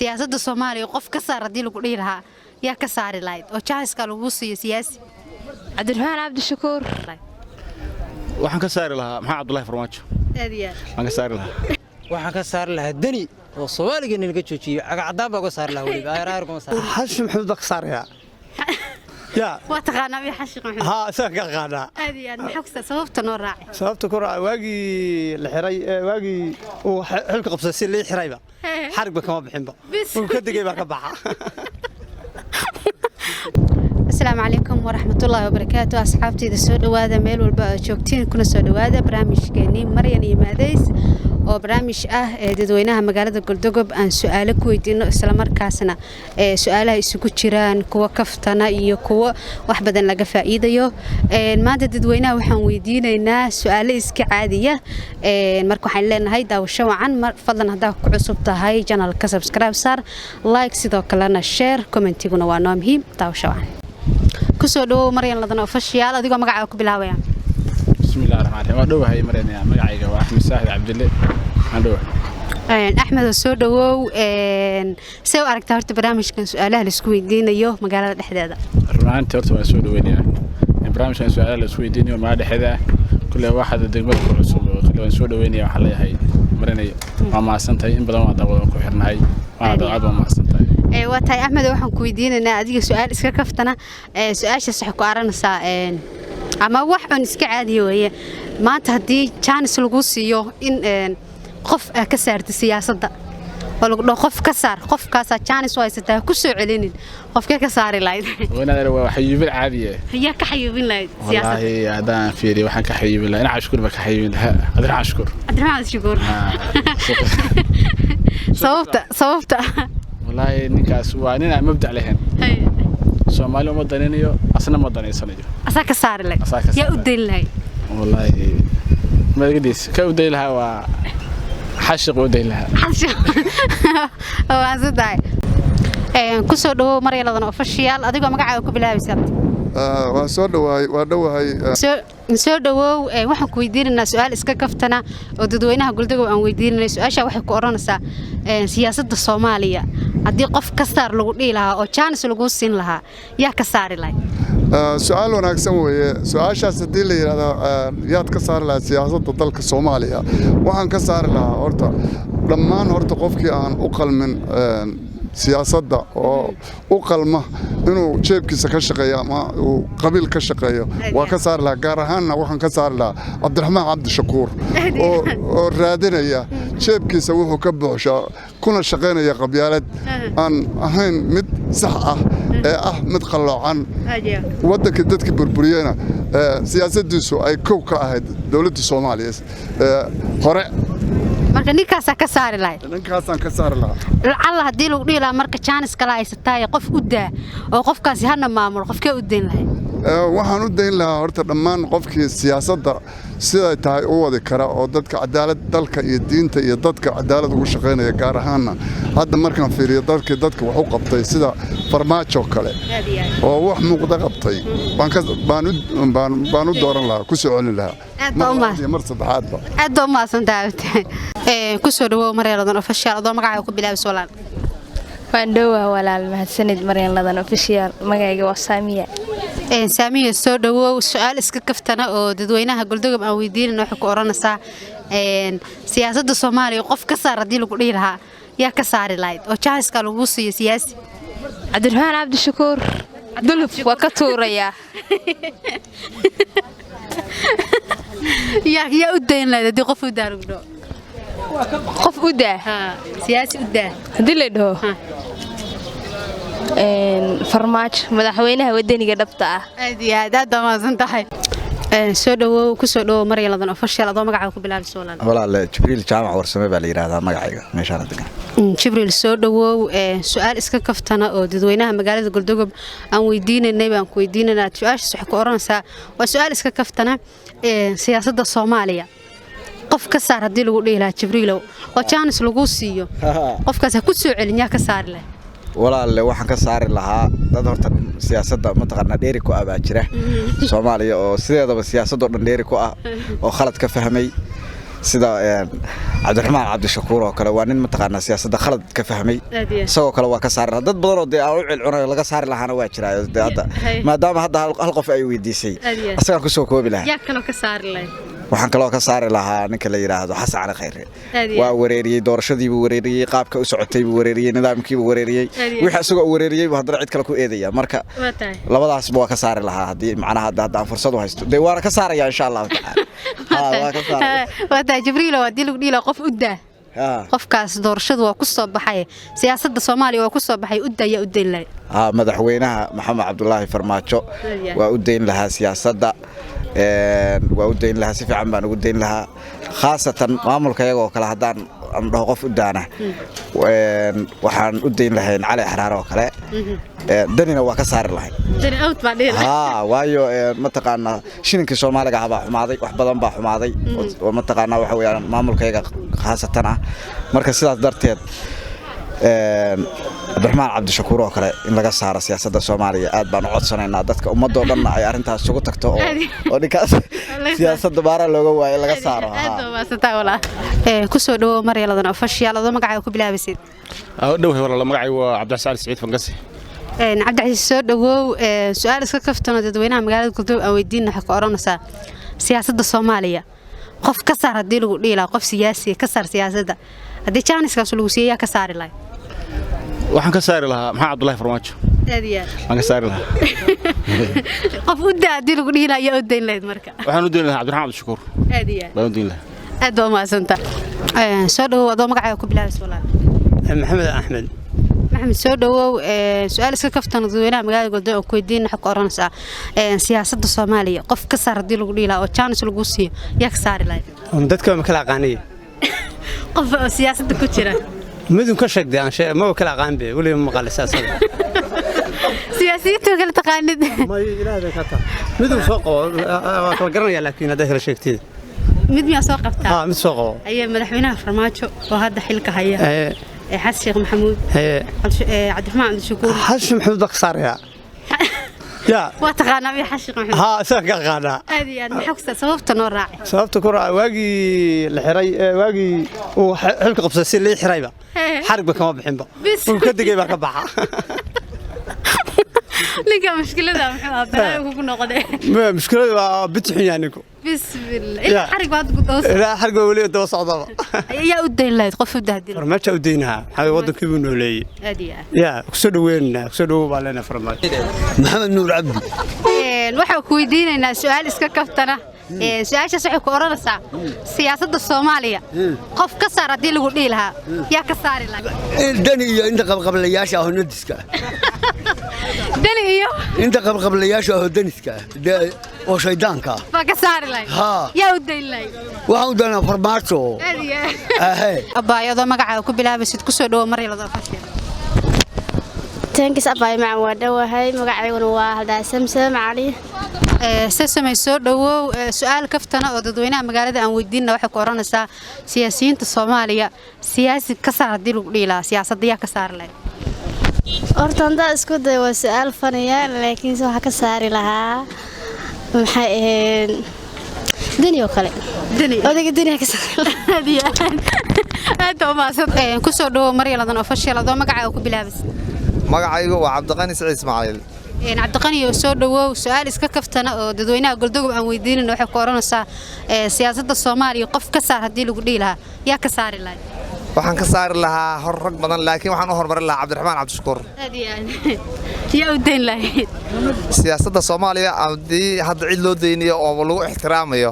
siyaasadda Soomaaliya qof ka saar hadii lagu dhihi lahaa yaa ka saari lahayd oo jaahiska lagu siiyo siyaasi Cabdiraxmaan Cabdishakuur waxaan ka saari lahaa maxaa Cabdullaahi Farmaajo waxaan ka saari lahaa dani oo Soomaaliga naga joojiyo cagacadaan baa uga saari lahaa waliba ayraar kuma saar Xashi Maxamed baa ka saaraya ya واتقانا في حشق محمد ها ساق قانا هذه أنا حكسة صوبت نور راعي صوبت كرة واجي الحري واجي وحلق قبصة اللي حريبة حرق بكم بحنبه وكده جاي بقى السلام عليكم ورحمة الله وبركاته أصحابتي السود وهذا ميل والباجوكتين كنا سود وهذا برامج كني مريم يماديس وبرامج ددوينها مقالة قلدقب عن سؤالك ويدينه السلام مركزنا سؤالها يسكت جيران كوا كفتنا يكوا وحبدا لقى فائدة يو المادة ددوينها وحن ويدينا إنها سؤال إسك عادية مركو حلنا هيدا وشوا عن فضلا هذا كعصبته هاي جانا الكسب سكرايب صار لايك سيدو كلنا شير كومنتي قلنا وانومهم تاو شوا عن كسو دو مريم لدنا وفشيال أديكو مقعد كبلاوي بسم الله الرحمن الرحيم ودوه هاي مريم يا مقعيقة وأحمد ساهد عبد الله ودوه أحمد السود وو سو أركت هرت برامج كان سؤاله السويدين يوه مقالة الحدادة رمان ترت وسود وينيا برامج كان سؤاله السويدين يوم هذا حدا كل واحد دقمة كل كل سود وينيا وحلا هاي مريم ما سنتي إن بدل ما دور كحرنا هاي ما دور ما سنتي واتاي أحمد وحن كويدين إن أديك سؤال إسكا كفتنا سؤال شصح كأرنا سا أما وحن إسكا عادي وهي ما تهدي كان سلوكوسيو إن قف كسرت السياسة ولو قف كسر قف كسر كان سويسته كسر علينا قف كسر لايد وانا لو حيوب العادية هي كحيوبين لايد سياسة والله هذا فيري وحن كحيوبين لا أنا أشكر بك حيوبين ها أدري أشكر شكور صوبت والله نكاس واننا مبدع لهن سومالي مدنينيو أصلا مدني سنجو أساك صار لك يا أدين لهي والله ما قديس كودي لها و حشق ودي لها حشق وازداي كسو دو مريم لدنا official adigoo magacaaga ku bilaabaysaa waa soo dhawahay soo dhawow waxaan ku weydiinaynaa su'aal iska kaftana oo dadweynaha Galdago aan weydiinay su'aasha waxay ku oranaysaa siyaasadda Soomaaliya hadii qof ka saar lagu dhigi lahaa oo chance lagu siin lahaa yaa ka saari lahayd su'aal wanaagsan weeye su'aashaas hadii la yiraahdo yaad ka saari lahayd siyaasadda dalka Soomaaliya waxaan ka saari lahaa horta dhammaan horta qofkii aan u qalmin siyaasadda oo u qalma inuu jeebkiisa ka shaqeeyo ama uu qabiil ka shaqeeyo waa ka saar lahaa gaar ahaanna waxaan ka saar lahaa Cabdiraxmaan Cabdishakuur oo raadinaya jeebkiisa wuxuu ka buuxshaa kuna shaqeynaya qabyaalad aan ahayn mid sax ah ee mid qaloocan waddanka dadka burburiyana siyaasaddiisu ay kow ka ahayd dawladda Soomaaliya hore marka ninkaas ka saari lahayd ninkaasaan ka saari lahaa Allah hadii lagu dhigi lahaa marka chance kala haysatay qof u daa oo qofkaasi hana maamul qofkee u deyn lahayd waxaan u deyn lahaa horta dhammaan qofkii siyaasadda sida tahay u wadi kara oo dadka cadaalad dalka iyo diinta iyo dadka cadaalad ugu shaqeynaya gaar ahaanna hadda markaan fiiriyo dadka wax u qabtay sida Farmaajo kale oo wax muuqda qabtay baan u dooran lahaa ku soo celin lahaa mar saddexaadba aad ma santahay ku soo dhawow Maryan Ladan official adoo magacaaga ku bilaabayso walaal waan dhawaa walaal mahadsanid Maryan Ladan official magacayga waa Saamiya Saamiya soo dhawow su'aal iska kaftana oo dadweynaha Galdago aan weydiinayno waxa ku oranaysaa siyaasadda Soomaaliya qof ka saar hadii lagu dhihi lahaa yaa ka saari lahayd oo jaahiska lagu siiyo siyaasi Cabdiraxmaan Cabdishakuur duluf waa ka tuuraya yaa u deyn lahayd hadii qof u daarugdo qof u daa siyaasi u daa hadii la dhaho Farmaajo madaxweynaha wadaniga dhabta ah aad ma santahay soo dhawow ku soo dhawow Maryan Ladan official adoo magacaaga ku bilaabayso walaal Jibriil Jaamac warsame baa la yiraahdaa magacayga meeshaan degan Jibriil soo dhawow su'aal iska kaftana oo dadweynaha magaalada Galdago aan weydiinaynay baan ku weydiinaynaa su'aashaas waxa ku oranaysaa waa su'aal iska kaftana siyaasadda Soomaaliya qof ka saar hadii lagu dhihi lahaa Jibriilow oo chance lagu siiyo qofkaas ku soo celin yaa ka saari lahayd walaal waxaan ka saari lahaa dad horta siyaasadda mataqaana dheeri ku ah jira Soomaaliya oo sideedaba siyaasadda dhan dheeri ku ah oo khalad ka fahmay sida cabdiraxmaan cabdishakuur oo kale waa nin mataqaanaa siyaasadda khalad ka fahmay isagoo kale waa ka saari lahaa dad badan oo dee aan u cilcunayo laga saari lahaana waa jiraayo dee hadda maadaama hadda hal qof ay weydiisay asagaan kusoo koobi lahaa yaa kaloo ka saari lahay waxaan kaloo ka saari lahaa ninka la yiraahdo xasan cali khayre waa wareeriyay doorashadiibuu wareeriyay qaabka u socotay buu wareeriyay nidaamkiibuu wareeriyay wixii isagoo wareeriyay haddana cid kale ku eedaya marka labadaasba waa ka saari lahaa haddii macnaha hadda aan fursad u haysto dee waana ka saaraya insha allahu tacaala waa ka saaraya waa jibriilo waa dilug dhiila qof u daa qofkaas doorashadu waa ku soo baxay siyaasadda Soomaaliya waa ku soo baxay u daya u deyn lahay madaxweynaha maxamed cabdullaahi farmaajo waa u deyn lahaa siyaasadda waa u deyn lahaa si fiican baan ugu deyn lahaa khaasatan maamulka iyagoo kale haddaan dhaho qof u daana waxaan u deyn lahayn cali xaraar oo kale danina waa ka saari lahayn dani out baa dhigay waayo mataqaanaa shilinkii Soomaaliga baa xumaaday wax badan baa xumaaday oo mataqaanaa waxa weeyaan maamulka iyaga khaasatan ah marka sidaas darteed cabdiraxmaan cabdishakuur oo kale in laga saaro siyaasadda Soomaaliya aad baan u codsanaynaa dadka ummadoo dhan ay arintaas ugu tagto oo ninkaas siyaasadda baara looga waayo laga saaro ku soo dhawo Maryaladana official adoo magacaaga ku bilaabaysid dhawahay walaal magacaygu waa Cabdixasaan Saciid Fangasi cabdixasiis soo dhawow su'aal iska kaftano dadweynaha magaalada Galdow aan weydiin waxa ka oranaysaa siyaasadda Soomaaliya qof ka saar hadii lagu dhiilaa qof siyaasi ka saar siyaasadda hadii jaaniskaas lagu siiyaa ka saari lahay waxaan ka saari lahaa maxaa Cabdullaahi Farmaajo aan ka saari lahaa qof u daa hadii lagu dhiilaa ayaa u deyn lahayd marka waxaan u deyn lahaa Cabdiraxmaan Cabdishakuur baan u deyn lahaa aad waa maasanta soo dhawow adoo magacaaga ku bilaabaysid walaal maxamed axmed maxamed soo dhawow su'aal iska kaftano dadweynaha magaalada Galdow oo ku weydiin waxa ka oranaysaa siyaasadda Soomaaliya qof ka saar hadii lagu dhiilaa oo jaanis lagu siiyo yaa ka saari lahayd dadka ma kala aqaanay qof siyaasadda ku jira midun ka sheegday aan shay ma kala aqaan be wali ma maqal siyaasada siyaasiyiinta kala taqaanid ma ilaahay ka taa midun soo qabo waa kala garanaya laakiin hadda kala sheegtay mid miyaa soo qabtaa mid soo qabo ayaa madaxweynaha Farmaajo oo hadda xilka haya xasan sheekh maxamuud cabdiraxmaan cabdishakuur xasan maxamuud baa ka saaraya يا واتقانا بي حشق محمد ها ساق قانا هذه انا حكسه سببت نور راعي سببت كره واقي الحري واقي وحلق قبصه لي حريبه حرق كما بخنبا وكدغي با كبخا ليك مشكله محمد هذا كو نقده مشكله بتحين يعني بسم الله حرق بعد قدوس لا حرق ولي دو صعده يا ودين لا قف ودهدين فرماجه ودينها هذا ودك بنو لي يا كسدوين كسدو بالنا فرماجه محمد نور عبد waxa ku weydiinayna su'aal iska kaftana su'aasha sax ku oranaysaa siyaasadda Soomaaliya qof ka saar hadii lagu dhiilaha yaa ka saari lahaa dani iyo inta qabqablayaasha ah nadiska dani iyo inta qabqablayaasha ah daniska oo shaydaanka ba ka saari lahaa yaa u deyn lahay waxa uu doonaa farmaajo abaayado magacaaga ku bilaabaysid ku soo dhawo Maryaladana fashion تانكس أباي مع وده وهاي مقعدون واحد سمسم علي سمسم يسود دو سؤال كفتنا ودوينا مقالة أن ودينا وحق ورانا سياسيين الصومالية سياسي كسر ديلو ليلا سياسة ديا كسر لي أرتان ده اسكت وسؤال فنيا لكن سو كسر لها محين دنيا وكله دنيا هذا الدنيا كسر هذه هذا ما صدق كسر دو مريالة أفشل هذا مقعد وكبلابس magacaygu waa Cabdiqani Saciid Ismaaciil Cabdiqani soo dhawow su'aal iska kaftana oo dadweynaha Galdow aan weydiinayno waxa ku oranaysaa siyaasadda Soomaaliya qof ka saar hadii lagu dhiilaha yaa ka saari lahay waxaan ka saari lahaa rag badan laakiin waxaan u hormarin lahaa Cabdiraxmaan Cabdishakuur yaa u deyn lahayd siyaasadda Soomaaliya hadii hadda cid loo deyniyo oo lagu ixtiraamayo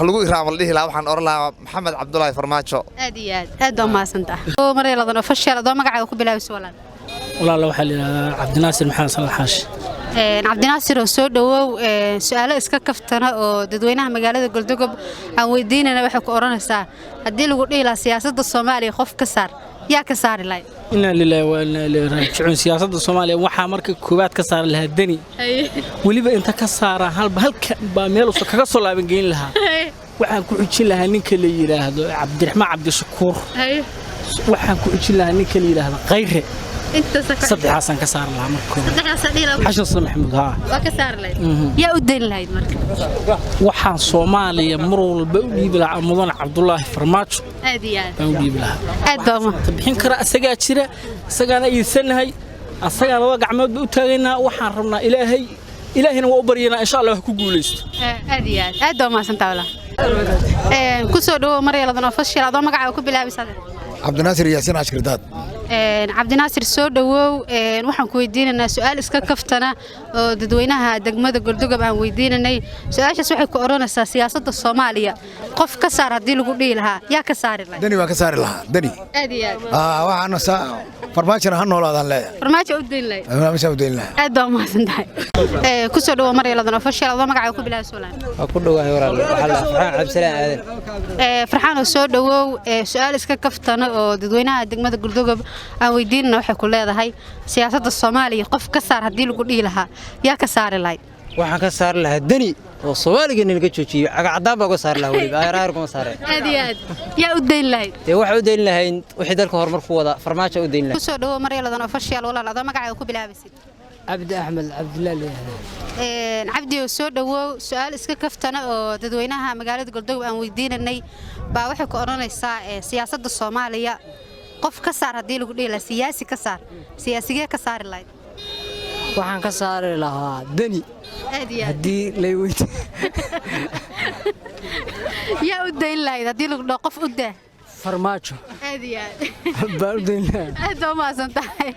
lagu iraamo dhihi lahaa waxaan oran lahaa Maxamed Cabdullaahi Farmaajo aad oo maasanta oo Maryaladana official adoo magacaaga ku bilaabaysid walaal والله waxaa leeyahay Cabdinaasir maxaa salaxaash Cabdinaasir soo dhawow su'aalo iska kaftana oo dadweynaha magaalada Galdow aan weydiinayna waxa ku oranaysaa hadii lagu dhiilaa siyaasadda Soomaaliya qof ka saar yaa ka saari lahay inna lillahi wa inna ilayhi raaji'uun siyaasadda Soomaaliya waxa marka koobaad ka saar lahaa dani waliba inta ka saara halka ba meel uu kaga soo laaban geyn lahaa waxaan ku xujin lahaa ninka la yiraahdo Cabdiraxmaan Cabdishakuur waxaan ku xujin lahaa ninka la yiraahdo Khayre saddexaasan ka saar lahaa marka xashan soo maxamuud haa waa ka saar lahayd yaa u dayn lahayd marka waxaan Soomaaliya mar walba u dhiibi lahaa mudan Cabdullaahi Farmaajo aad iyo aad baan u dhiibi lahaa aad baa ma bixin kara asagaa jira asagaana iibsanahay asagaana wada gacmood u taagaynaa waxaan rabnaa ilaahayna waa u baryanaa insha Allah wax ku guuleysto aad iyo aad baa maasantaa walaal ku soo dhawo Maryaladana official adoo magaca ku bilaabisaa Cabdinaasir Yaasin Ashkirdaad Cabdinaasir soo dhawow waxaan ku weydiinaynaa su'aal iska kaftana oo dadweynaha degmada Galdogob aan weydiinanay su'aashaas waxay ku oranaysaa siyaasadda Soomaaliya qof ka saar hadii lagu dhihi lahaa yaa ka saari lahaa dani waa ka saari lahaa dani aad iyo aad waxaan farmaajina han noolaadaan leeyahay farmaajo u deyn lahayd farmaajo u deyn lahayd aad baa maasantahay ku soo dhawo Maryaladana official adoo magaca ku bilaabi su'aalan waa ku dhawahay walaal Farxaan Cabdisalaan aadan Farxaan soo dhawow su'aal iska kaftana oo dadweynaha degmada Galdogob aan weydiinna waxay ku leedahay siyaasadda Soomaaliya qof ka saar hadii lagu dhihi lahaa yaa ka saari lahayd waxaan ka saari lahaa dani oo Soomaaliga laga joojiyo cagacadaan baa uga saari lahaa waliba ayraar kuma saareen aad iyo aad yaa u deyn lahayd waxa u deyn lahayn wixii dalka horumar ku wada farmaajo u deyn lahayd ku soo dhawo Maryaladana official walaal adoo magaca ku bilaabisid Abdi Ahmed Abdullahi Abdi soo dhawow su'aal iska kaftana oo dadweynaha magaalada Galdogob aan weydiinanay baa waxay ku oranaysaa siyaasadda Soomaaliya qof ka saar hadii lagu dhihi lahaa siyaasi ka saar siyaasigee ka saari lahayd waxaan ka saari lahaa dani hadii la weydiiyo yaa u deyn lahayd hadii lagu dhaho qof u daa farmaajo aad iyo aad baa u deyn lahayd aad baa maasantahay